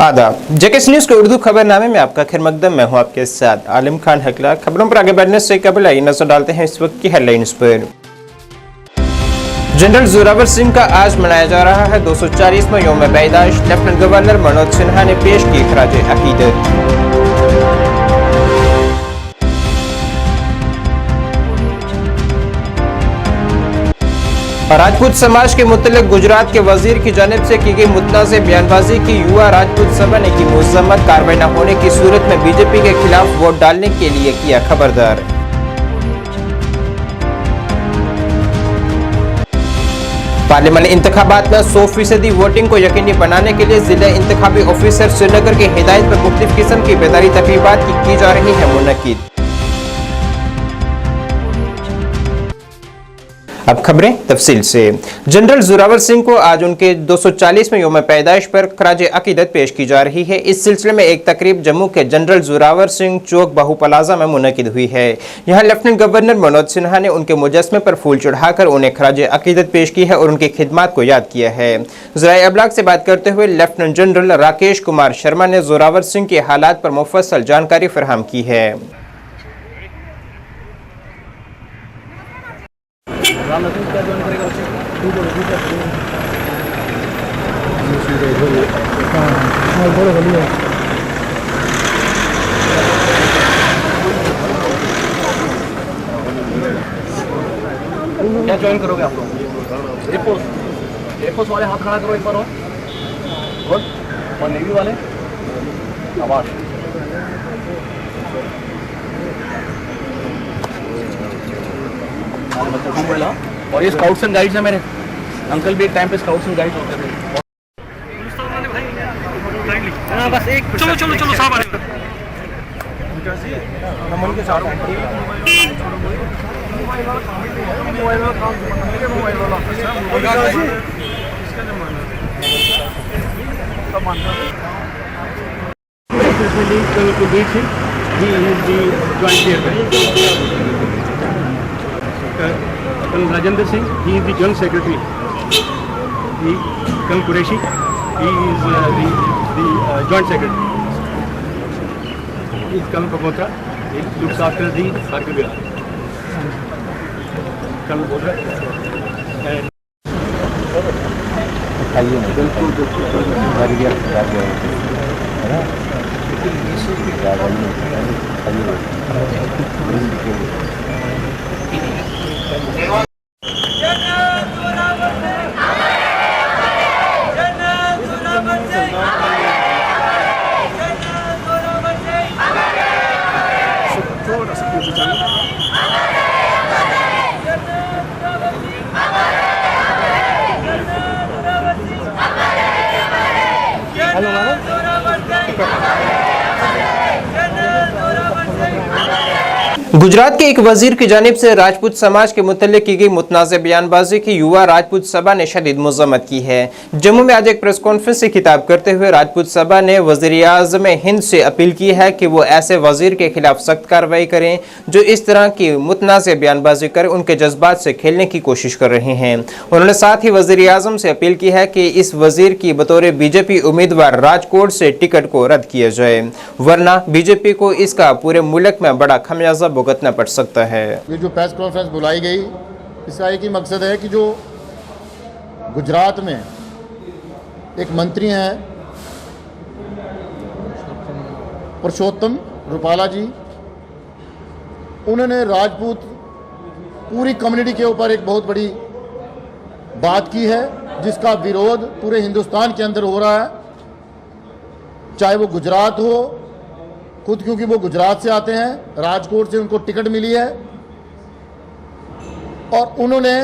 आदाब, JKS news के उर्दू खबरनामे में आपका खैर मकदम। मैं हूं आपके साथ आलिम खान हकला। खबरों पर आगे बढ़ने से कबल आइए नजर डालते हैं इस वक्त की हेडलाइंस पर। जनरल जोरावर सिंह का आज मनाया जा रहा है 240वां यौम पैदाइश। लेफ्टिनेंट गवर्नर मनोज सिन्हा ने पेश की खराज अकीदत। राजपूत समाज के मुतल्लिक गुजरात के वजीर की जानिब से की गई मुतनाज़ बयानबाजी की युवा राजपूत सभा ने की मुज़म्मत। कार्रवाई न होने की सूरत में बीजेपी के खिलाफ वोट डालने के लिए किया खबरदार। पार्लियामेंट इंतखाबात में 100% वोटिंग को यकीनी बनाने के लिए जिला इंतखाबी ऑफिसर श्रीनगर की हिदायत पर मुख्तलिफ किस्म की बेदारी तकरीबात की जा रही है मुनक्किद। अब खबरें तफसील से। जनरल जोरावर सिंह को आज उनके 240वें यौम पैदाइश पर खराज अकीदत पेश की जा रही है। इस सिलसिले में एक तकरीब जम्मू के जनरल जोरावर सिंह चौक बाहू प्लाजा में मुनक्किद हुई है। यहां लेफ्टिनेंट गवर्नर मनोज सिन्हा ने उनके मुजस्मे पर फूल चढ़ाकर उन्हें खराज अकीदत पेश की है और उनकी खिदमत को याद किया है। ज़राए अबलाग से बात करते हुए लेफ्टिनेंट जनरल राकेश कुमार शर्मा ने जोरावर सिंह के हालात पर मुफस्सल जानकारी फराहम की है। क्या ज्वाइन करोगे आप लोग? एयरफोर्स वाले हाथ खड़ा करो एक बार और नेवी वाले आवाज। और ये स्काउट्स एंड गाइड्स है मेरे अंकल भी एक टाइम पे स्काउट्स एंड गाइड्स होते थे। बस एक चलो चलो चलो साहब नमन के साथ Colonel Rajendra Singh, he is the Joint Secretary. Colonel Qureshi, he is the Joint Secretary. He is Colonel Kapotra, he looks after the Kharkivya. Colonel Bodra. Gujarat के एक वजीर की जानिब से राजपूत समाज के मुतल्लिक की गई मुतनाज़ बयानबाजी की युवा राजपूत सभा ने शदीद मुज़म्मत की है। जम्मू में आज एक प्रेस कॉन्फ्रेंस से खिताब करते हुए राजपूत सभा ने वज़ीर-ए-आज़म हिंद से अपील की है कि वो ऐसे वजीर के खिलाफ सख्त कार्रवाई करें जो इस तरह की मुतनाज़ बयानबाजी कर उनके जज्बात से खेलने की कोशिश कर रहे हैं। उन्होंने साथ ही वज़ीर-ए-आज़म से अपील की है कि इस वजीर की बतौर बीजेपी उम्मीदवार राजकोट से टिकट को रद्द किया जाए, वरना बीजेपी को इसका पूरे मुल्क में बड़ा खमियाजा भुगतना पड़ सकता है। ये जो प्रेस कॉन्फ्रेंस बुलाई गई, इसका एक ही मकसद है कि जो गुजरात में एक मंत्री हैं पुरुषोत्तम रूपाला जी, उन्होंने राजपूत पूरी कम्युनिटी के ऊपर एक बहुत बड़ी बात की है जिसका विरोध पूरे हिंदुस्तान के अंदर हो रहा है, चाहे वो गुजरात हो, खुद क्योंकि वो गुजरात से आते हैं, राजकोट से उनको टिकट मिली है और उन्होंने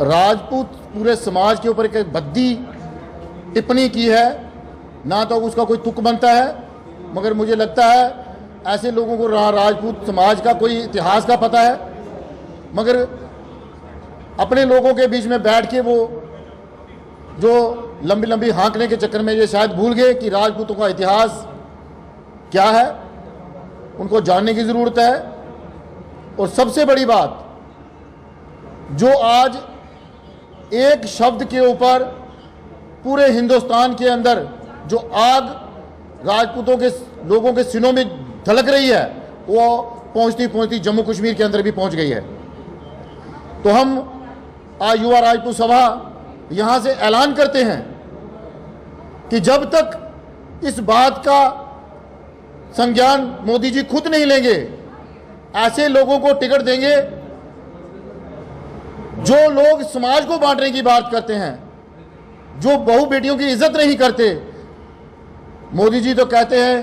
राजपूत पूरे समाज के ऊपर एक भद्दी टिप्पणी की है। ना तो उसका कोई तुक बनता है, मगर मुझे लगता है ऐसे लोगों को राजपूत समाज का कोई इतिहास का पता है, मगर अपने लोगों के बीच में बैठ के वो जो लंबी लंबी हाँकने के चक्कर में ये शायद भूल गए कि राजपूतों का इतिहास क्या है, उनको जानने की ज़रूरत है। और सबसे बड़ी बात, जो आज एक शब्द के ऊपर पूरे हिंदुस्तान के अंदर जो आग राजपूतों के लोगों के सीनों में धलक रही है, वो पहुंचती पहुंचती जम्मू कश्मीर के अंदर भी पहुंच गई है। तो हम आज युवा राजपूत सभा यहां से ऐलान करते हैं कि जब तक इस बात का संज्ञान मोदी जी खुद नहीं लेंगे, ऐसे लोगों को टिकट देंगे जो लोग समाज को बांटने की बात करते हैं, जो बहू बेटियों की इज्जत नहीं करते। मोदी जी तो कहते हैं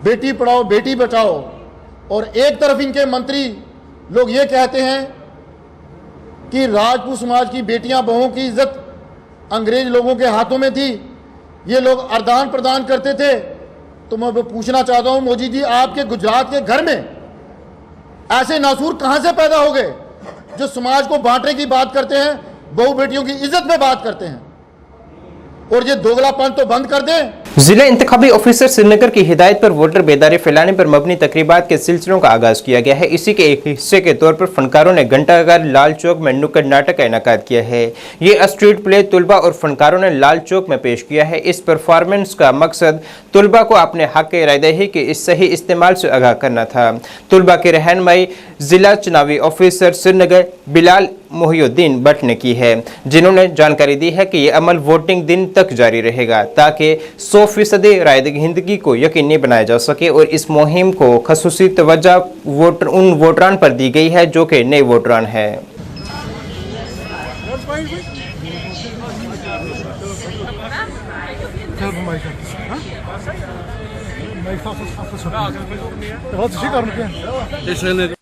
बेटी पढ़ाओ बेटी बचाओ, और एक तरफ इनके मंत्री लोग ये कहते हैं कि राजपूत समाज की बेटियां बहुओं की इज्जत अंग्रेज लोगों के हाथों में थी, ये लोग आदान प्रदान करते थे। तो मैं पूछना चाहता हूं मोदी जी, आपके गुजरात के घर में ऐसे नासूर कहां से पैदा हो गए जो समाज को बांटने की बात करते हैं, बहू बेटियों की इज्जत में बात करते हैं? और ये दोगलापन तो बंद कर दें। जिला इंतखाबी ऑफिसर श्रीनगर की हिदायत पर वोटर बेदारी फैलाने पर मबनी तकरीबात के सिलसिलों का आगाज किया गया है। इसी के एक हिस्से के तौर पर फनकारों ने घंटाघर लाल चौक में नुक्कड़ नाटक का इनेकाद किया है। ये स्ट्रीट प्ले तुलबा और फनकारों ने लाल चौक में पेश किया है। इस परफॉर्मेंस का मकसद तुलबा को अपने हक के रायदही के इस सही इस्तेमाल से आगाह करना था। तुलबा की रहनुमाई जिला चुनावी ऑफिसर श्रीनगर बिलाल मोहिउद्दीन भट्ट ने की है, जिन्होंने जानकारी दी है कि ये अमल वोटिंग दिन तक जारी रहेगा ताकि 100% रायदहिंदगी को यकीनी बनाया जा सके। और इस मुहिम को खसूसी तवज्जो उन वोटरान पर दी गई है जो कि नए वोटरान है।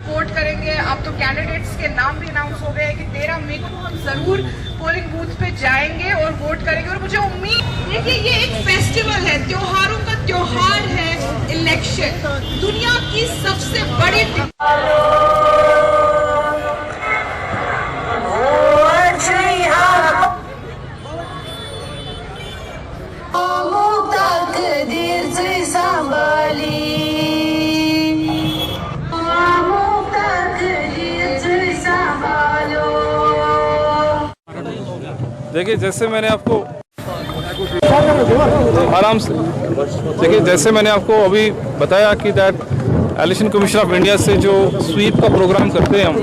वोट करेंगे। अब तो कैंडिडेट्स के नाम भी अनाउंस हो गए कि 13 मई को हम जरूर पोलिंग बूथ पे जाएंगे और वोट करेंगे। और मुझे उम्मीद, देखिए ये एक फेस्टिवल है, त्योहारों का त्योहार है इलेक्शन, दुनिया की सबसे बड़ी देखिए जैसे मैंने आपको आराम से देखिए जैसे मैंने आपको अभी बताया कि that election commission of India से जो स्वीप का प्रोग्राम करते हैं हम,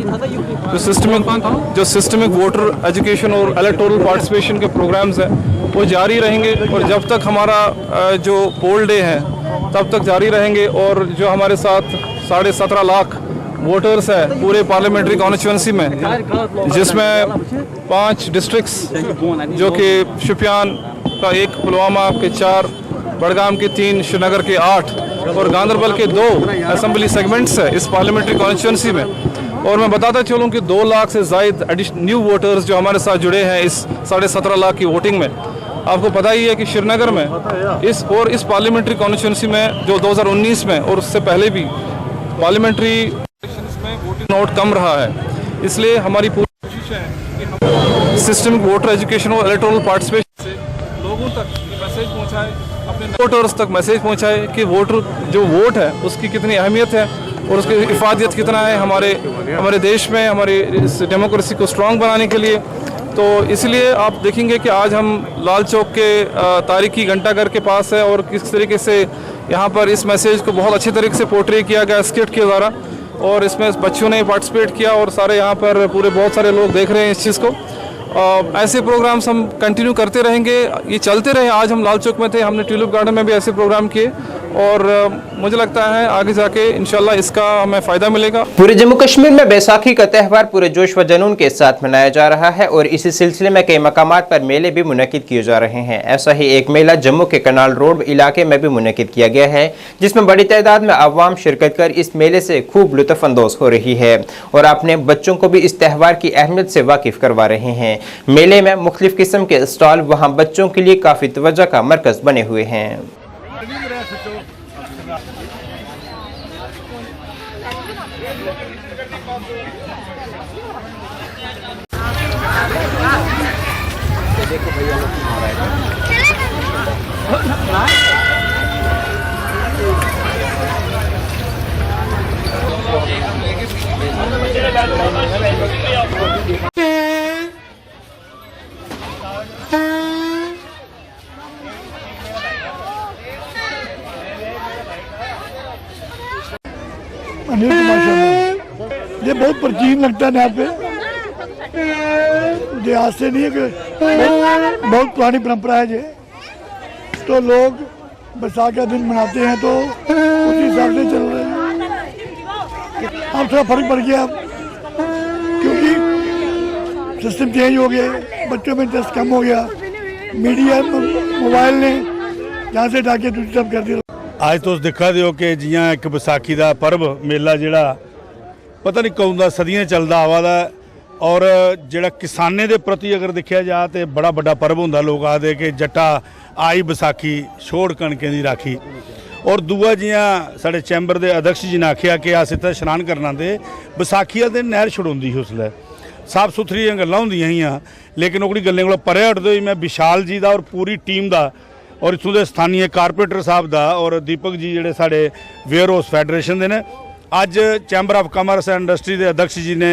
जो सिस्टमिक वोटर एजुकेशन और इलेक्टोरल पार्टिसिपेशन के प्रोग्राम्स हैं वो जारी रहेंगे। और जब तक हमारा जो पोल डे है तब तक जारी रहेंगे। और जो हमारे साथ 17.5 लाख वोटर्स है पूरे पार्लियामेंट्री कॉन्स्टिट्यूंसी में, जिसमें 5 डिस्ट्रिक्ट्स जो कि शुपियान का 1, पुलवामा के 4, बड़गाम के 3, श्रीनगर के 8 और गांधरबल के 2 असेंबली सेगमेंट्स है इस पार्लियामेंट्री कॉन्स्टिट्यूंसी में। और मैं बताता चलूँ कि 2 लाख से ज़ायद न्यू वोटर्स जो हमारे साथ जुड़े हैं इस 17.5 लाख की वोटिंग में। आपको पता ही है कि श्रीनगर में इस पार्लियामेंट्री कॉन्स्टिट्यूंसी में जो 2019 में और उससे पहले भी पार्लियामेंट्री में वोटिंग नोट कम रहा है, इसलिए हमारी पूरी कोशिश है कि हम सिस्टमिक वोटर एजुकेशन और इलेक्टोरल पार्टिसिपेशन से लोगों तक मैसेज पहुंचाए, अपने वोटर्स तक मैसेज पहुंचाए कि वोटर जो वोट है उसकी कितनी अहमियत है और उसकी इफादियत कितना है हमारे देश में, हमारे इस डेमोक्रेसी को स्ट्रॉन्ग बनाने के लिए। तो इसलिए आप देखेंगे कि आज हम लाल चौक के तारीखी घंटाघर के पास है और किस तरीके से यहाँ पर इस मैसेज को बहुत अच्छे तरीके से पोर्ट्रे किया गया स्किट के द्वारा, और इसमें बच्चों ने पार्टिसिपेट किया और सारे यहाँ पर पूरे बहुत सारे लोग देख रहे हैं इस चीज़ को। ऐसे प्रोग्राम्स हम कंटिन्यू करते रहेंगे, ये चलते रहे। आज हम लाल चौक में थे, हमने ट्यूलिप गार्डन में भी ऐसे प्रोग्राम किए और मुझे लगता है आगे जाके इंशाल्लाह इसका हमें फ़ायदा मिलेगा। पूरे जम्मू कश्मीर में बैसाखी का त्यौहार पूरे जोश व जुनून के साथ मनाया जा रहा है और इसी सिलसिले में कई मकामात पर मेले भी मुनक्किद किए जा रहे हैं। ऐसा ही एक मेला जम्मू के कनाल रोड इलाके में भी मुनक्किद किया गया है, जिसमें बड़ी तादाद में अवाम शिरकत कर इस मेले से खूब लुत्फ़अंदोज़ हो रही है और अपने बच्चों को भी इस त्यौहार की अहमियत से वाकिफ करवा रहे हैं। मेले में मुख्तलिफ किस्म के स्टॉल वहाँ बच्चों के लिए काफ़ी तवज्जो का मरकज़ बने हुए हैं। देखो भैया लोग कहाँ रहे हैं। अनिल कुमार शर्मा। ये बहुत प्राचीन लगता है यहाँ पे, ये आज से नहीं है कि बहुत पुरानी परंपरा है ये। तो लोग बैसाख का दिन मनाते हैं तो उसी हिसाब से चल रहे हैं। अब थोड़ा फर्क पड़ गया क्योंकि सिस्टम चेंज हो गया, बच्चों में इंटरेस्ट कम हो गया, मीडिया मोबाइल ने जहाँ से डाके दूसरी सब कर दिया। आज तुस दिक्खा दे हो कि जियां एक विसाखी का पर्व मेला जिहड़ा पता नहीं कदों दा सदियां चलदा आवा दा, और जिहड़ा किसाने दे प्रति अगर देखा जाए तो बड़ा बड़ा पर्व हुंदा। लोग आखदे कि जट्टा आई विसाखी छोड़ कणकें दी राखी। और दूआ जियां साढ़े चैंबर के अध्यक्ष जी ने आखिया कि अस इत्थे शनान करना दे विसाखी दे नहर छड़ाउंदी ही उसलै साफ सुथरी गल्लां हुंदियां हियां, लेकिन ओकड़ी गल्लें कोला परे हटदे होई मैं विशाल जी दा और पूरी टीम दा और इत्थों के स्थानीय कारपोरेटर साहब दा और दीपक जी जिहड़े साढ़े वेयर हाउस फैडरेशन दे ने अज chamber of commerce and industry के अध्यक्ष जी ने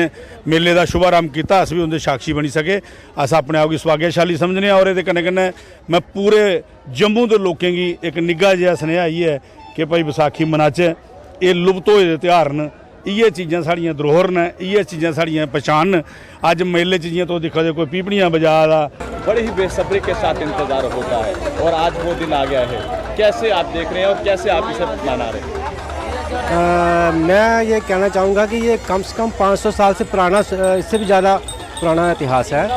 मेले का शुभारंभ किया। अस भी उनके साक्षी बनी सके, अस अपने आप की सौभाग्यशाली समझने। और ये कन्नै कन्नै मैं पूरे जम्मू के लोगों की एक निग्घा जिहा सुनेहा इयै है कि भाई विसाखी मनाचे, ये लुप्त होए त्यौहार न, इयै चीज़ां साढ़ियां धरोहर न, इयै चीज़ां साढ़ियां पहचान न। अज मेले च जियां तुस दिक्खा दे कोई पीपणियां बजा दा, बड़ी ही बेसब्री के साथ इंतजार होता है और आज वो दिन आ गया है। कैसे आप देख रहे हैं और कैसे आप इसे मना रहे हैं? मैं ये कहना चाहूँगा कि ये कम से कम 500 साल से पुराना, इससे भी ज़्यादा पुराना इतिहास है।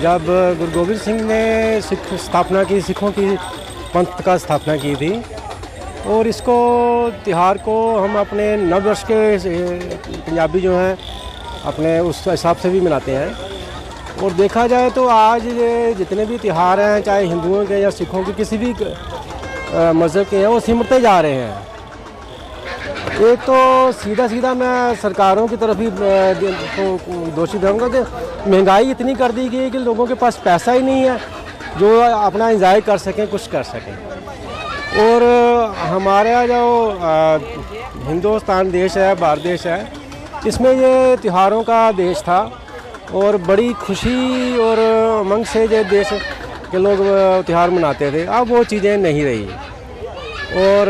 जब गुरु गोबिंद सिंह ने सिख स्थापना की, सिखों की पंथ का स्थापना की थी, और इसको त्यौहार को हम अपने नववर्ष के पंजाबी जो हैं अपने उस हिसाब से भी मनाते हैं। और देखा जाए तो आज ये जितने भी त्यौहार हैं, चाहे हिंदुओं के या सिखों के किसी भी मज़हब के हैं, वो सिमटते जा रहे हैं। एक तो सीधा सीधा मैं सरकारों की तरफ ही दोषी ठहराऊंगा कि महंगाई इतनी कर दी गई है कि लोगों के पास पैसा ही नहीं है जो अपना इंजॉय कर सकें, कुछ कर सकें। और हमारा जो हिंदुस्तान देश है, भारत देश है, इसमें ये त्योहारों का देश था और बड़ी खुशी और उमंग से ये देश के लोग त्यौहार मनाते थे। अब वो चीज़ें नहीं रही, और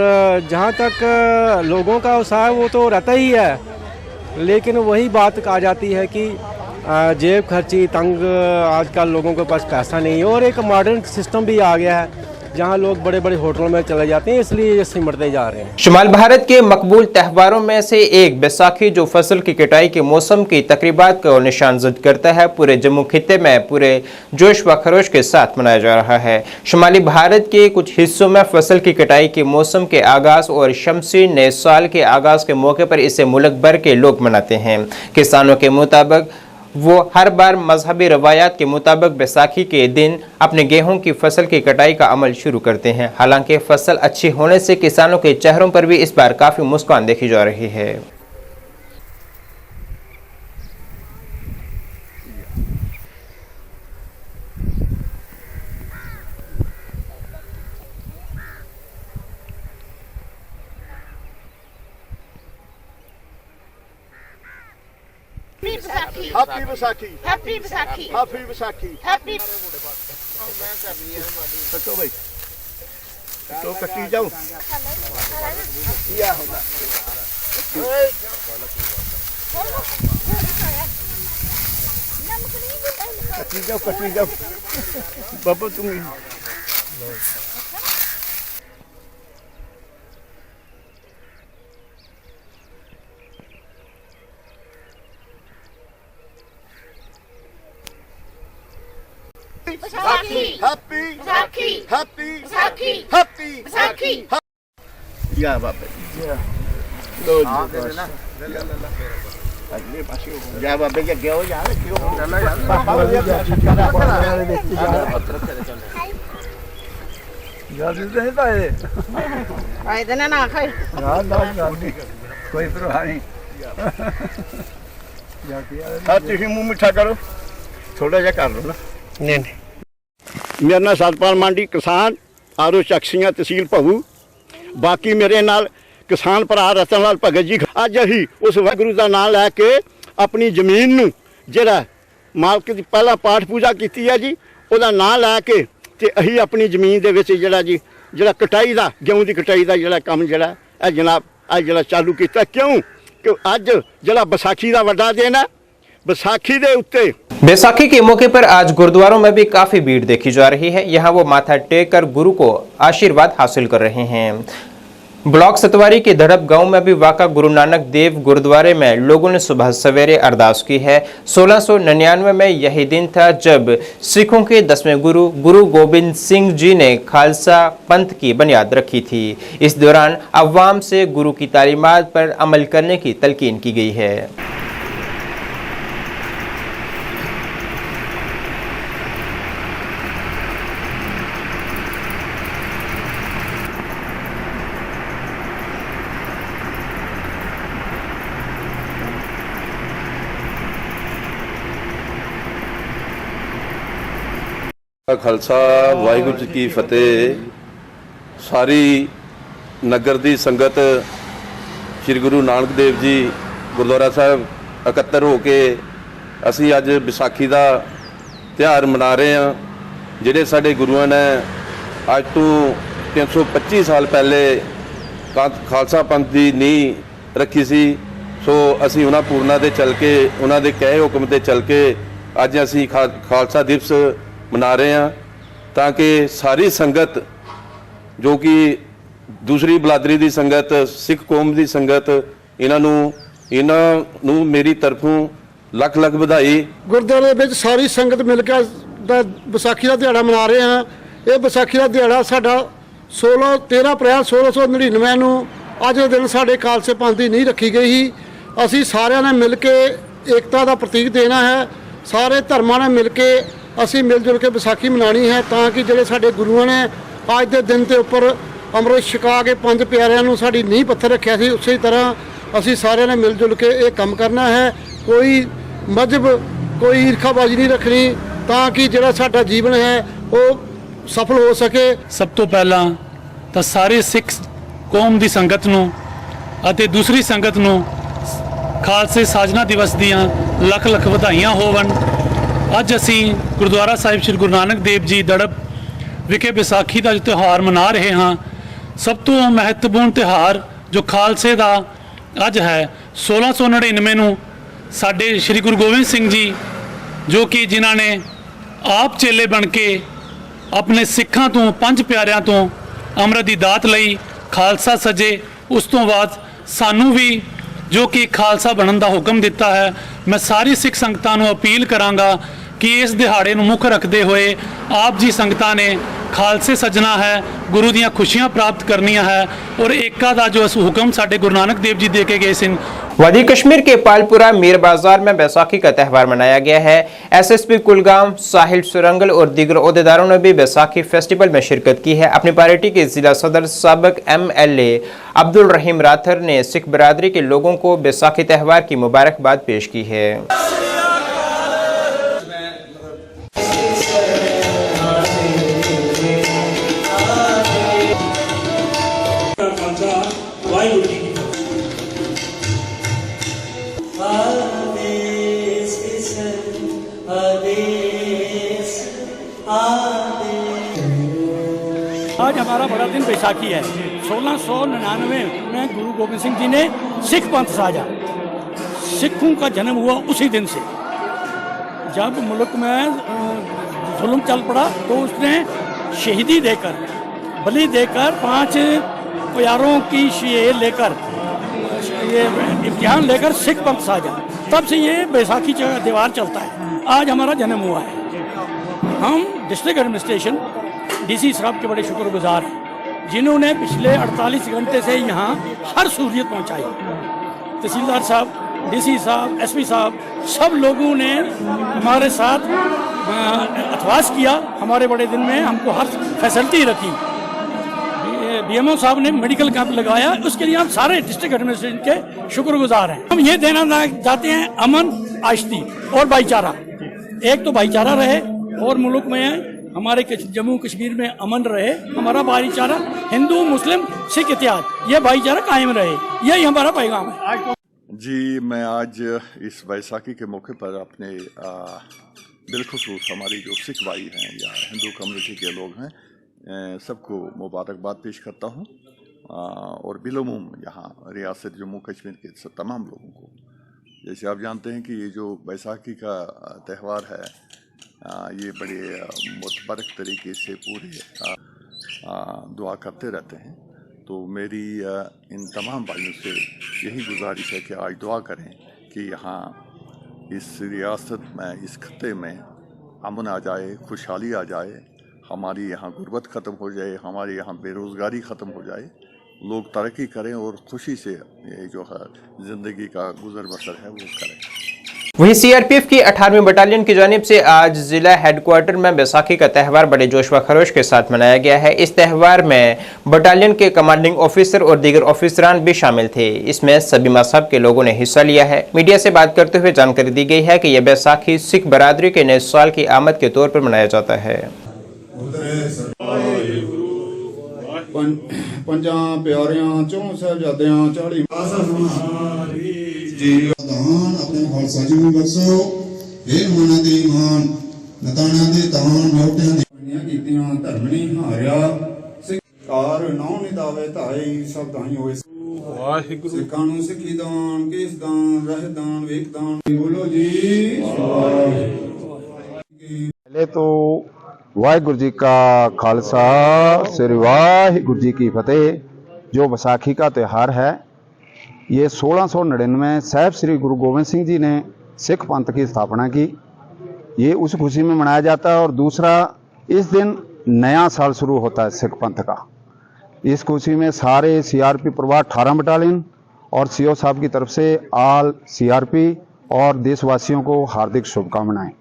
जहाँ तक लोगों का उत्साह है वो तो रहता ही है, लेकिन वही बात आ जाती है कि जेब खर्ची तंग, आजकल लोगों के पास पैसा नहीं है। और एक मॉडर्न सिस्टम भी आ गया है जहाँ लोग बड़े बड़े होटलों में चले जाते हैं, इसलिए ये सिमटते जा रहे हैं। शुमाल भारत के मकबूल त्योहारों में से एक बैसाखी जो फसल की कटाई के मौसम की तकरीबात को निशानजद करता है, पूरे जम्मू खित्ते में पूरे जोश व खरोश के साथ मनाया जा रहा है। शुमाली भारत के कुछ हिस्सों में फसल की कटाई के मौसम के आगाज और शमसी नए साल के आगाज के मौके पर इसे मुल्क भर के लोग मनाते हैं। किसानों के मुताबिक वो हर बार मजहबी रवायात के मुताबिक बैसाखी के दिन अपने गेहूं की फसल की कटाई का अमल शुरू करते हैं। हालांकि फसल अच्छी होने से किसानों के चेहरों पर भी इस बार काफ़ी मुस्कान देखी जा रही है। Happy Vaisakhi, happy Vaisakhi, happy Vaisakhi, happy. कटो भाई, तो कटी जाओ। कटी जाओ बाबा तुम। Vaisakhi, happy Vaisakhi, happy Vaisakhi, happy Vaisakhi. या बाबा लो अगले पासे जा बाबे के गयो यार क्यों पापा जल्दी से नहीं पाए आए देना ना खाए ना कोई परवाह नहीं। हाँ तुम मुँह मिठा करो, थोड़ा जा कर लो ना। नहीं मेरा नाम सतपाल मांडी, किसान आरो चक्सियां तहसील भवू। बाकी मेरे नाल किसान भरा रतन लाल भगत जी अज अही उस वाहगुरू का नाम लैके अपनी जमीन नूं जिहड़ा मालक की पहला पाठ पूजा की है जी, उसका नाम लैके ते अही अपनी जमीन दे विच जिहड़ा कटाई का गेहूं की कटाई का जिहड़ा काम जिहड़ा जनाब अज जिहड़ा चालू किया। क्यों ਕਿ ਅੱਜ ਜਿਹੜਾ ਵਿਸਾਖੀ ਦਾ ਵੱਡਾ ਦਿਨ ਹੈ, ਵਿਸਾਖੀ ਦੇ ਉੱਤੇ बैसाखी के मौके पर आज गुरुद्वारों में भी काफी भीड़ देखी जा रही है। यहाँ वो माथा टेक कर गुरु को आशीर्वाद हासिल कर रहे हैं। ब्लॉक सतवारी के धड़प गांव में भी वाका गुरु नानक देव गुरुद्वारे में लोगों ने सुबह सवेरे अरदास की है। 1699 में यही दिन था जब सिखों के 10वें गुरु गुरु गोबिंद सिंह जी ने खालसा पंथ की बुनियाद रखी थी। इस दौरान अवाम से गुरु की तालीमात पर अमल करने की तलकीन की गई है। खालसा वाहिगुरू जी की फतेह। सारी नगर दी संगत श्री गुरु नानक देव जी गुरुद्वारा साहब इकट्ठे हो के असी अज विसाखी का त्यौहार मना रहे हैं। जिहड़े साडे गुरुआं ने अज तो 325 साल पहले खालसा पंथ की नींह रखी सी। सो असी उन्हां पूरना ते चल के उन्हां दे कहे हुक्म ते चल के अज असी खालसा दिवस मना रहे हैं, ताकि सारी संगत जो कि दूसरी बलादरी की संगत, सिख कौम की संगत, इन्हों मेरी तरफों लख लख बधाई। गुरुद्वारे में सारी संगत मिलकर विसाखी का दिहाड़ा मना रहे हैं। ये विसाखी का दिहाड़ा साडा 13 अप्रैल 1699 ਨੂੰ ਅੱਜ ਦੇ ਦਿਨ ਸਾਡੇ ਖਾਲਸੇ ਪੰਥ ਦੀ ਨੀਂਹ ਰੱਖੀ ਗਈ ਸੀ। ਅਸੀਂ ਸਾਰਿਆਂ ਨੇ ਮਿਲ ਕੇ ਏਕਤਾ ਦਾ ਪ੍ਰਤੀਕ ਦੇਣਾ ਹੈ। ਸਾਰੇ ਧਰਮਾਂ ਨੇ ਮਿਲ ਕੇ ਅਸੀਂ ਮਿਲ ਜੁਲ ਕੇ ਵਿਸਾਖੀ ਮਨਾਉਣੀ ਹੈ, ਤਾਂ ਕਿ ਜਿਹੜੇ ਸਾਡੇ ਗੁਰੂਆਂ ਨੇ ਅੱਜ ਦੇ ਦਿਨ ਦੇ ਉੱਪਰ ਅੰਮ੍ਰਿਤ ਛਕਾ ਕੇ ਪੰਜ ਪਿਆਰਿਆਂ ਨੂੰ ਸਾਡੀ ਨੀਂਹ ਪੱਥਰ ਰੱਖਿਆ ਸੀ, ਉਸੇ ਤਰ੍ਹਾਂ ਅਸੀਂ ਸਾਰਿਆਂ ਨੇ ਮਿਲ ਜੁਲ ਕੇ ਇਹ ਕੰਮ ਕਰਨਾ ਹੈ। ਕੋਈ ਮਜ਼ਹਬ ਕੋਈ ਈਰਖਾਬਾਜ਼ੀ ਨਹੀਂ ਰੱਖਣੀ, ਤਾਂ ਕਿ ਜਿਹੜਾ ਸਾਡਾ ਜੀਵਨ ਹੈ ਉਹ ਸਫਲ ਹੋ ਸਕੇ। ਸਭ ਤੋਂ ਪਹਿਲਾਂ ਤਾਂ ਸਾਰੇ ਸਿੱਖ ਕੌਮ ਦੀ ਸੰਗਤ ਨੂੰ ਅਤੇ ਦੂਸਰੀ ਸੰਗਤ ਨੂੰ ਖਾਲਸੇ ਸਾਜਨਾ ਦਿਵਸ ਦੀਆਂ ਲੱਖ ਲੱਖ ਵਧਾਈਆਂ ਹੋਵਣ। ਅੱਜ ਅਸੀਂ ਗੁਰਦੁਆਰਾ ਸਾਹਿਬ ਸ੍ਰੀ ਗੁਰੂ ਨਾਨਕ ਦੇਵ ਜੀ ਦੜਬ ਵਿਖੇ ਵਿਸਾਖੀ ਦਾ ਤਿਉਹਾਰ ਮਨਾ ਰਹੇ ਹਾਂ। ਸਭ ਤੋਂ ਮਹੱਤਵਪੂਰਨ ਤਿਉਹਾਰ ਜੋ ਖਾਲਸੇ ਦਾ ਅੱਜ ਹੈ 1699 ਨੂੰ ਸਾਡੇ ਸ੍ਰੀ ਗੁਰੂ ਗੋਬਿੰਦ ਸਿੰਘ ਜੀ, ਜੋ ਕਿ ਜਿਨ੍ਹਾਂ ਨੇ ਆਪ ਚੇਲੇ ਬਣ ਕੇ ਆਪਣੇ ਸਿੱਖਾਂ ਤੋਂ ਪੰਜ ਪਿਆਰਿਆਂ ਤੋਂ ਅੰਮ੍ਰਿਤ ਦੀ ਦਾਤ ਲਈ ਖਾਲਸਾ ਸਜੇ। ਉਸ ਤੋਂ ਬਾਅਦ ਸਾਨੂੰ ਵੀ ਜੋ ਕਿ ਖਾਲਸਾ ਬਣਨ ਦਾ ਹੁਕਮ ਦਿੱਤਾ ਹੈ। ਮੈਂ ਸਾਰੀ ਸਿੱਖ ਸੰਗਤਾਂ ਨੂੰ ਅਪੀਲ ਕਰਾਂਗਾ ਕਿ ਇਸ ਦਿਹਾੜੇ ਨੂੰ ਮੁੱਖ ਰੱਖਦੇ ਹੋਏ ਆਪ ਜੀ ਸੰਗਤਾਂ ਨੇ ਖਾਲਸੇ ਸਜਣਾ ਹੈ, ਗੁਰੂ ਦੀਆਂ ਖੁਸ਼ੀਆਂ ਪ੍ਰਾप्त ਕਰਨੀਆਂ ਹੈ और ਏਕਤਾ ਦਾ जो हुक्म साडे गुरु नानक देव जी दे के गए सन। वादी कश्मीर के पालपुरा मीर बाजार में बैसाखी का त्यौहार मनाया गया है। एसएसपी कुलगाम, साहिल सुरंगल और दीगर ओहदेदारों ने भी बैसाखी फेस्टिवल में शिरकत की है। अपनी पार्टी के जिला सदर साबिक MLA अब्दुल रहीम राथर ने सिख बरादरी के लोगों को बैसाखी त्यौहार की मुबारकबाद पेश की है। आज हमारा बड़ा दिन बैसाखी है। 1699 में गुरु गोबिंद सिंह जी ने सिख पंथ साजा। सिखों का जन्म हुआ उसी दिन से। जब मुल्क में जुल्म चल पड़ा तो उसने शहीदी देकर, बलि देकर 5 प्यारों की ये लेकर ये इम्तिहान लेकर सिख पंथ साजा। तब से ये बैसाखी का त्यौहार चलता है। आज हमारा जन्म हुआ है। हम डिस्ट्रिक्ट एडमिनिस्ट्रेशन DC साहब के बड़े शुक्रगुजार हैं, जिन्होंने पिछले 48 घंटे से यहाँ हर सहूलियत पहुँचाई। तहसीलदार साहब, DC साहब, SP साहब, सब लोगों ने हमारे साथ अथवास किया। हमारे बड़े दिन में हमको हर फैसिलिटी रखी। BMO साहब ने मेडिकल कैंप लगाया, उसके लिए हम सारे डिस्ट्रिक्ट एडमिनिस्ट्रेशन के शुक्रगुजार हैं। हम ये देना चाहते हैं अमन, आश्ती और भाईचारा। एक तो भाईचारा रहे और मुल्क में हमारे जम्मू कश्मीर में अमन रहे। हमारा भाईचारा हिंदू मुस्लिम सिख इत्याद ये भाईचारा कायम रहे, यही हमारा पैगाम है। जी, मैं आज इस बैसाखी के मौके पर अपने बिलखुसूस हमारी जो सिख भाई हैं या हिंदू कम्युनिटी के लोग हैं सबको मुबारकबाद पेश करता हूं। और बिलुमुम यहाँ रियासत जम्मू कश्मीर के तमाम लोगों को, जैसे आप जानते हैं कि ये जो बैसाखी का त्यौहार है ये बड़े मुतबरक तरीके से पूरे दुआ करते रहते हैं। तो मेरी इन तमाम भाइयों से यही गुजारिश है कि आज दुआ करें कि यहाँ इस रियासत में, इस खत्ते में अमन आ जाए, खुशहाली आ जाए, हमारी यहाँ गुर्बत ख़त्म हो जाए, हमारे यहाँ बेरोज़गारी ख़त्म हो जाए, लोग तरक्की करें और खुशी से ये जो है ज़िंदगी का गुजर बसर है वो करें। वहीं सीआरपीएफ की 18वीं बटालियन की जानिब से आज जिला हेडक्वार्टर में बैसाखी का त्यौहार बड़े जोश व खरोश के साथ मनाया गया है। इस त्यौहार में बटालियन के कमांडिंग ऑफिसर और दीगर ऑफिसरान भी शामिल थे। इसमें सभी मजहब के लोगों ने हिस्सा लिया है। मीडिया से बात करते हुए जानकारी दी गई है कि यह बैसाखी सिख बरादरी के नए साल की आमद के तौर पर मनाया जाता है। ਪੰਜਾਂ ਪਿਆਰਿਆਂ ਚੋਂ ਸਾਹਿਬਜ਼ਾਦਿਆਂ 40 ਜੀ ਦਾਨ ਆਪਣੇ ਖਾਲਸਾ ਜੀ ਨੂੰ ਬਖਸ਼ੋ। ਇਹ ਮਨਾਂ ਦੇ ਇਮਾਨ ਨਤਾਣਾ ਦੇ ਤਾਨ ਮੋਢਿਆਂ ਦੀਆਂ ਕੀਤੀਆਂ ਧਰਮ ਨਹੀਂ ਹਾਰਿਆ ਸਿੱਕਾਰ ਨੌ ਨਿਦਾਵੇ ਧਾਈ ਸਭ ਤਾਈ ਹੋਏ ਵਾਹਿਗੁਰੂ ਸਿੱਖਾਂ ਨੂੰ ਸਿੱਖੀ ਦਾਨ ਕੇਸ ਦਾਨ ਰਹਿ ਦਾਨ ਵੇਖ ਦਾਨ ਬੋਲੋ ਜੀ पहले तो वाहिगुरु जी का खालसा श्री वाहिगुरु जी की फतेह। जो बैसाखी का त्यौहार है ये 1699 साहब श्री गुरु गोविंद सिंह जी ने सिख पंथ की स्थापना की, ये उस खुशी में मनाया जाता है। और दूसरा, इस दिन नया साल शुरू होता है सिख पंथ का। इस खुशी में सारे सीआरपी परिवार 18 बटालियन और सीओ साहब की तरफ से आल सीआरपी और देशवासियों को हार्दिक शुभकामनाएं।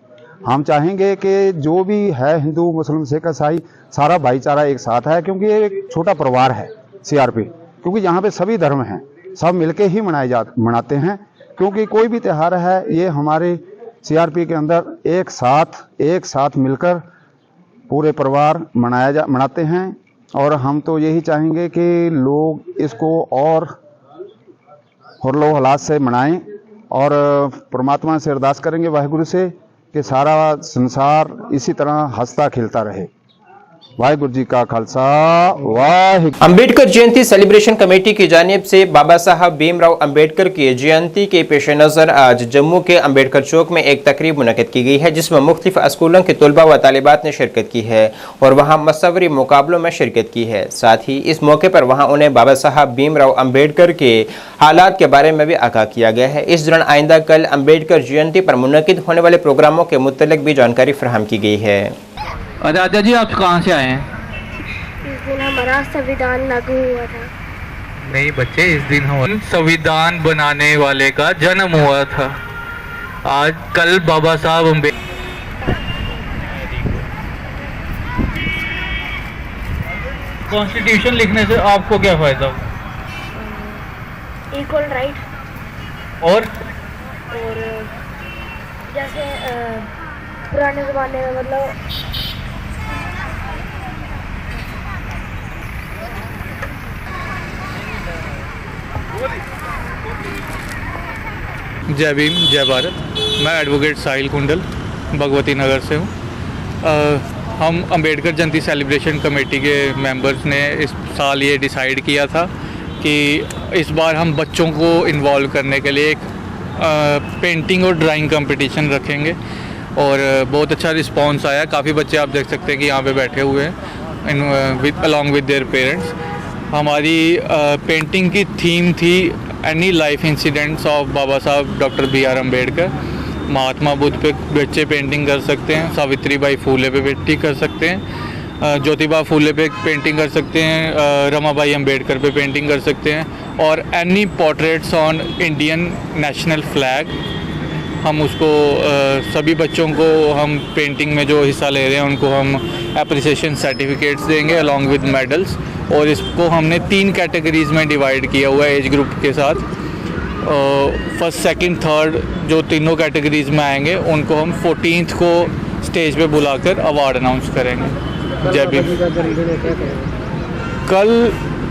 हम चाहेंगे कि जो भी है हिंदू मुस्लिम सिख ईसाई सारा भाईचारा एक साथ है, क्योंकि ये एक छोटा परिवार है सीआरपी, क्योंकि यहाँ पे सभी धर्म हैं, सब मिलके ही मनाते हैं। क्योंकि कोई भी त्यौहार है ये हमारे सीआरपी के अंदर एक साथ मिलकर पूरे परिवार मनाते हैं। और हम तो यही चाहेंगे कि लोग इसको और हुर्लो-हलास से मनाएं और परमात्मा से अरदास करेंगे वाहिगुरु से कि सारा संसार इसी तरह हंसता खिलता रहे। वाहिगुरु जी का खालसा वाहिगुरु। अंबेडकर जयंती सेलिब्रेशन कमेटी की जानिब से बाबा साहब भीमराव अंबेडकर की जयंती के पेश नज़र आज जम्मू के अंबेडकर चौक में एक तकरीब मुनक़िद की गई है, जिसमें मुख्तलिफ स्कूलों के तलबा व तालिबात ने शिरकत की है और वहाँ मसवरी मुकाबलों में शिरकत की है। साथ ही इस मौके पर वहाँ उन्हें बाबा साहब भीमराव अंबेडकर के हालात के बारे में भी आगाह किया गया है। इस दौरान आइंदा कल अंबेडकर जयंती पर मुनक़िद होने वाले प्रोग्रामों के मुतल्लिक़ भी जानकारी फराहम की गई है। दादा जी, आप कहाँ से आए हैं? इस दिन हमारा संविधान लागू हुआ था। नहीं बच्चे, इस दिन संविधान बनाने वाले का जन्म हुआ था। आज कल बाबा साहब अम्बेडकर। कॉन्स्टिट्यूशन लिखने से आपको क्या फायदा? Equal right. और जैसे पुराने ज़माने में मतलब जय भीम जय भारत। मैं एडवोकेट साहिल कुंडल भगवती नगर से हूँ। हम अंबेडकर जयंती सेलिब्रेशन कमेटी के मेंबर्स ने इस साल ये डिसाइड किया था कि इस बार हम बच्चों को इन्वॉल्व करने के लिए एक पेंटिंग और ड्राइंग कंपटीशन रखेंगे और बहुत अच्छा रिस्पांस आया। काफ़ी बच्चे आप देख सकते हैं कि यहाँ पे बैठे हुए हैं अलॉन्ग विद देयर पेरेंट्स। हमारी पेंटिंग की थीम थी एनी लाइफ इंसिडेंट्स ऑफ बाबा साहब डॉक्टर BR अम्बेडकर। महात्मा बुद्ध पे बच्चे पेंटिंग कर सकते हैं, सावित्री बाई फूले पे पेंटिंग कर सकते हैं, ज्योतिबा फूले पे पेंटिंग कर सकते हैं, रमाबाई अम्बेडकर पे पेंटिंग कर सकते हैं और any portraits on Indian national flag. हम उसको सभी बच्चों को हम पेंटिंग में जो हिस्सा ले रहे हैं उनको हम एप्रिसिएशन सर्टिफिकेट्स देंगे अलॉन्ग विद मेडल्स। और इसको हमने 3 कैटेगरीज़ में डिवाइड किया हुआ है एज ग्रुप के साथ। फर्स्ट सेकंड थर्ड जो तीनों कैटेगरीज़ में आएंगे उनको हम 14th को स्टेज पे बुलाकर अवार्ड अनाउंस करेंगे। जय भीम। कल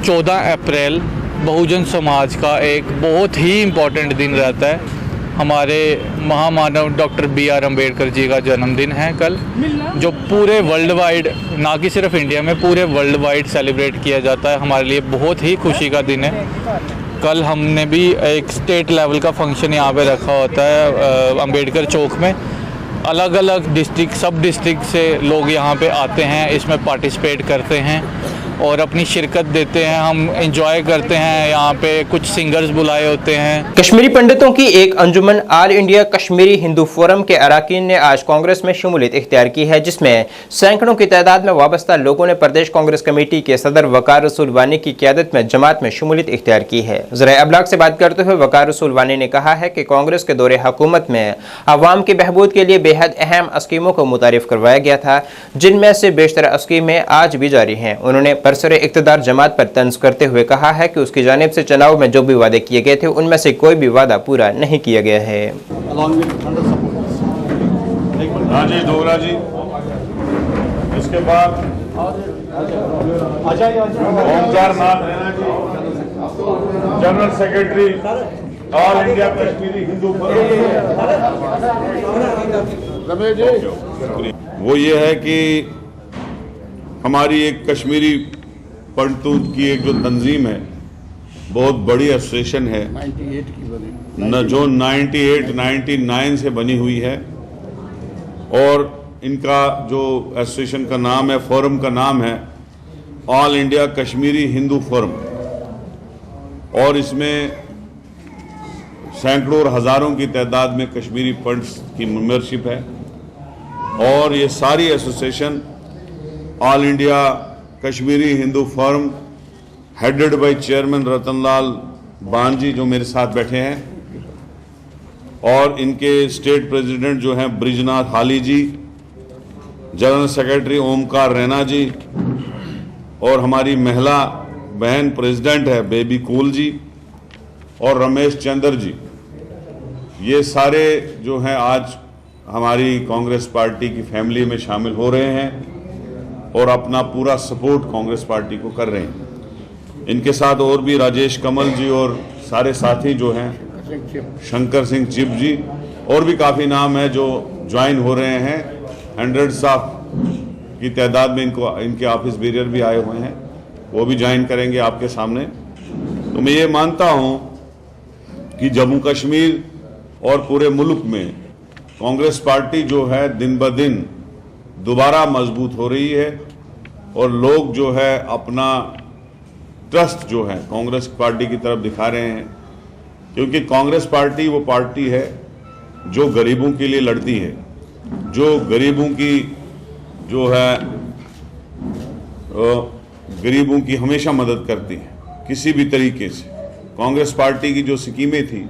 14 अप्रैल बहुजन समाज का एक बहुत ही इम्पोर्टेंट दिन रहता है। हमारे महामानव डॉक्टर BR अम्बेडकर जी का जन्मदिन है कल, जो पूरे वर्ल्ड वाइड, ना कि सिर्फ इंडिया में, पूरे वर्ल्ड वाइड सेलिब्रेट किया जाता है। हमारे लिए बहुत ही खुशी का दिन है। कल हमने भी एक स्टेट लेवल का फंक्शन यहाँ पे रखा होता है अम्बेडकर चौक में। अलग अलग डिस्ट्रिक्ट, सब डिस्ट्रिक्ट से लोग यहाँ पे आते हैं, इसमें पार्टिसिपेट करते हैं और अपनी शिरकत देते हैं। हम एंजॉय करते हैं। यहाँ पे कुछ सिंगर्स बुलाए होते हैं। कश्मीरी पंडितों की एक अंजुमन all India Kashmiri Hindu forum के अरकान ने आज कांग्रेस में शमूलियत इख्तियार की है, जिसमें सैकड़ों की तादाद में वाबस्ता लोगों ने प्रदेश कांग्रेस कमेटी के सदर वकार रसूल वानी की क़यादत में जमात में शमूलियत इख्तियार की है। ज़राए अबलाग से बात करते हुए वकार रसूल वानी ने कहा है कि कांग्रेस के दौरे हुकूमत में अवाम की बहबूद के लिए बेहद अहम स्कीमों को मुतारिफ करवाया गया था, जिनमें से बेशतर स्कीमें आज भी जारी हैं। उन्होंने बरसरे इक़्तिदार जमात पर तंज करते हुए कहा है कि उसकी जानिब से चुनाव में जो भी वादे किए गए थे उनमें से कोई भी वादा पूरा नहीं किया गया है। राजेश डोगरा जी, इसके बाद Omkar Nath Raina ji, general secretary all India Kashmiri Hindu Ramesh ji. वो ये है कि हमारी एक कश्मीरी पंडितों की एक जो तंजीम है, बहुत बड़ी एसोसिएशन है, जो 98-99 से बनी हुई है, और इनका जो एसोसिएशन का नाम है, फोरम का नाम है all India Kashmiri Hindu forum, और इसमें सैकड़ों और हज़ारों की तादाद में कश्मीरी पंडित्स की मेंबरशिप है। और ये सारी association all India Kashmiri Hindu forum headed by chairman Ratanlal बान जी, जो मेरे साथ बैठे हैं, और इनके स्टेट प्रेसिडेंट जो हैं ब्रिजनाथ हाली जी, जनरल सेक्रेटरी ओमकार रैना जी, और हमारी महिला बहन प्रेसिडेंट है बेबी कूल जी, और रमेश चंद्र जी। ये सारे जो हैं आज हमारी कांग्रेस पार्टी की फैमिली में शामिल हो रहे हैं और अपना पूरा सपोर्ट कांग्रेस पार्टी को कर रहे हैं। इनके साथ और भी राजेश कमल जी और सारे साथी जो हैं, शंकर सिंह चिप जी, और भी काफ़ी नाम है जो ज्वाइन हो रहे हैं। 100 की तादाद में इनके ऑफिस बेरियर भी आए हुए हैं, वो भी ज्वाइन करेंगे आपके सामने। तो मैं ये मानता हूँ कि जम्मू कश्मीर और पूरे मुल्क में कांग्रेस पार्टी जो है दिन ब दिन दोबारा मजबूत हो रही है, और लोग जो है अपना ट्रस्ट जो है कांग्रेस पार्टी की तरफ दिखा रहे हैं, क्योंकि कांग्रेस पार्टी वो पार्टी है जो गरीबों के लिए लड़ती है, जो गरीबों की जो है गरीबों की हमेशा मदद करती है किसी भी तरीके से। कांग्रेस पार्टी की जो स्कीमें थी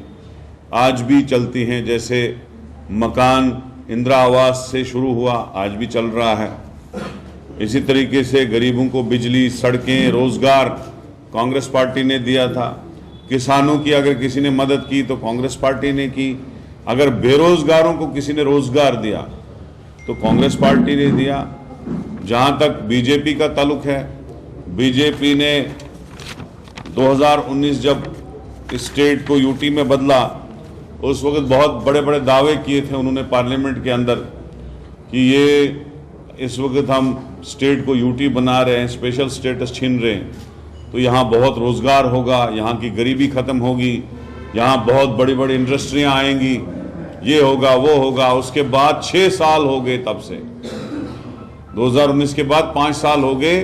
आज भी चलती हैं, जैसे मकान इंदिरा आवास से शुरू हुआ, आज भी चल रहा है। इसी तरीके से गरीबों को बिजली, सड़कें, रोजगार कांग्रेस पार्टी ने दिया था। किसानों की अगर किसी ने मदद की तो कांग्रेस पार्टी ने की। अगर बेरोजगारों को किसी ने रोजगार दिया तो कांग्रेस पार्टी ने दिया। जहां तक बीजेपी का ताल्लुक है, बीजेपी ने 2019 जब स्टेट को यूटी में बदला, उस वक्त बहुत बड़े बड़े दावे किए थे उन्होंने पार्लियामेंट के अंदर कि ये इस वक्त हम स्टेट को यूटी बना रहे हैं, स्पेशल स्टेटस छीन रहे हैं, तो यहाँ बहुत रोज़गार होगा, यहाँ की गरीबी ख़त्म होगी, यहाँ बहुत बड़ी बड़ी इंडस्ट्रियाँ आएंगी, ये होगा वो होगा। उसके बाद 6 साल हो गए, तब से 2019 के बाद 5 साल हो गए।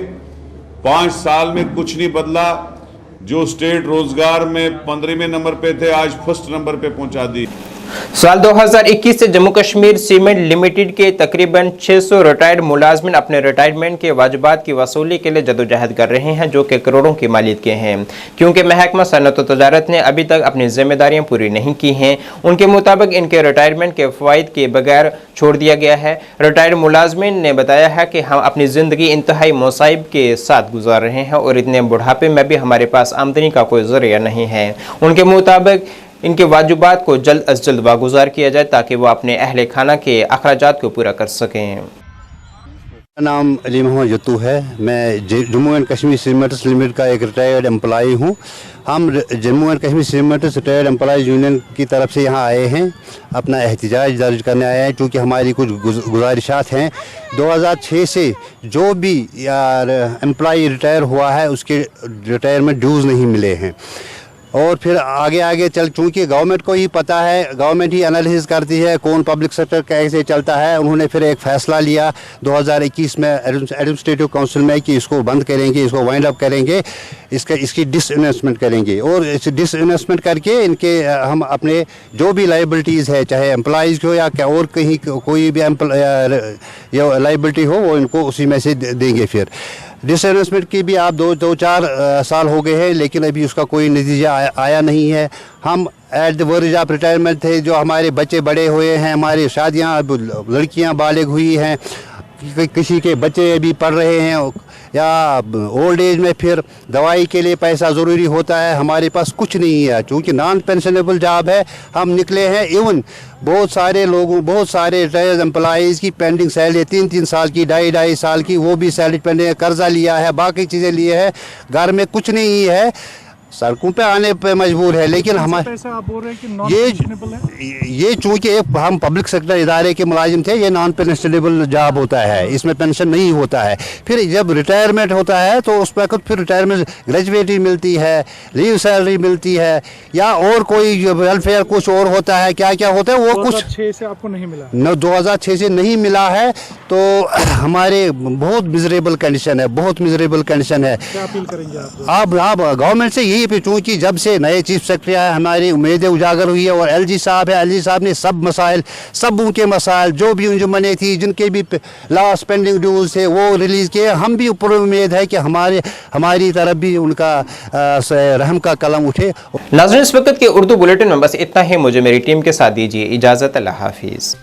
5 साल में कुछ नहीं बदला। जो स्टेट रोजगार में 15वें नंबर पे थे, आज फर्स्ट नंबर पे पहुंचा दी। साल 2021 से जम्मू कश्मीर सीमेंट लिमिटेड के तकरीबन 600 रिटायर्ड मुलाजमिन अपने रिटायरमेंट के वाजिबात की वसूली के लिए जदोजहद कर रहे हैं, जो कि करोड़ों की मालियत के हैं, क्योंकि महकमा सनअत व तजारत ने अभी तक अपनी जिम्मेदारियां पूरी नहीं की हैं। उनके मुताबिक इनके रिटायरमेंट के फ़वाइद के बगैर छोड़ दिया गया है। रिटायर्ड मुलाजमिन ने बताया है कि हम अपनी ज़िंदगी इंतहाई मुसाइब के साथ गुजार रहे हैं और इतने बुढ़ापे में भी हमारे पास आमदनी का कोई ज़रिया नहीं है। उनके मुताबिक इनके वाजिबात को जल्द अज जल्द वागुजार किया जाए ताकि वो अपने अहले खाना के अखराजात को पूरा कर सकें। मेरा नाम अली मोहम्मद यत्तू है। मैं Jammu and Kashmir cements limited का एक रिटायर्ड एम्प्लॉई हूँ। हम Jammu and Kashmir cements retired employees union की तरफ से यहाँ आए हैं, अपना एहतजाज दर्ज करने आए हैं, क्योंकि हमारी कुछ गुजारिशात हैं। 2006 से जो भी एम्प्लॉई रिटायर हुआ है उसके रिटायरमेंट ड्यूज़ नहीं मिले हैं। और फिर आगे चल, चूँकि गवर्नमेंट को ही पता है, गवर्नमेंट ही एनालिसिस करती है कौन पब्लिक सेक्टर कैसे चलता है। उन्होंने फिर एक फ़ैसला लिया 2021 में एडमिनिस्ट्रेटिव काउंसिल में कि इसको बंद करेंगे, इसको वाइंड अप करेंगे, इसकी डिसइन्वेस्टमेंट करेंगे। और इस डिसइन्वेस्टमेंट करके इनके हम अपने जो भी लाइबिलिटीज़ है, चाहे एम्प्लॉइज़ हो या क्या और कहीं कोई भी लाइबिलिटी हो, वो इनको उसी में से देंगे। फिर डिसइन्वेस्टमेंट की भी आप दो चार साल हो गए हैं, लेकिन अभी उसका कोई नतीजा आया नहीं है। हम at the verge of retirement थे, जो हमारे बच्चे बड़े हुए हैं, हमारी शादियां, लड़कियां बालिग हुई हैं, किसी के बच्चे अभी पढ़ रहे हैं, या ओल्ड एज में फिर दवाई के लिए पैसा ज़रूरी होता है। हमारे पास कुछ नहीं है, चूँकि नॉन पेंशनेबल जॉब है, हम निकले हैं। इवन बहुत सारे लोगों, बहुत सारे रिटायर्ड एम्प्लॉइज़ की पेंडिंग सैलरी 3-3 साल की, 2.5 साल की, वो भी सैलरी पेंडिंग है, कर्जा लिया है, बाकी चीज़ें लिए हैं, घर में कुछ नहीं है, सड़कों पे आने पे मजबूर है। लेकिन हमारे आप बोल रहे हैं कि नॉन ये चूँकि हम पब्लिक सेक्टर इदारे के मुलाजिम थे, ये नॉन पेंशनेबल जॉब होता है, इसमें पेंशन नहीं होता है। फिर जब रिटायरमेंट होता है तो उस पर फिर रिटायरमेंट ग्रेजुएटी मिलती है, लीव सैलरी मिलती है, या और कोई वेलफेयर कुछ और होता है, क्या क्या होता है वो कुछ 2006 से आपको नहीं मिला। 2006 से नहीं मिला है, तो हमारे बहुत मिजरेबल कंडीशन है, बहुत मिजरेबल कंडीशन है। क्या अपील करेंगे आप गवर्नमेंट से? पे चूँकि जब से नए चीफ सेक्रेटरी आए, हमारी उम्मीदें उजागर हुई है। और एलजी साहब है, एलजी साहब ने सब उनके मसाइल जो भी अंजुमनें थी, जिनके भी लास्ट पेंडिंग ड्यूज थे, वो रिलीज़ किए। हम भी ऊपर उम्मीद है कि हमारी तरफ भी उनका रहम का कलम उठे। नाज़रीन, इस वक्त के उर्दू बुलेटिन में बस इतना ही। मुझे मेरी टीम के साथ दीजिए इजाज़त। अल्लाह हाफिज़।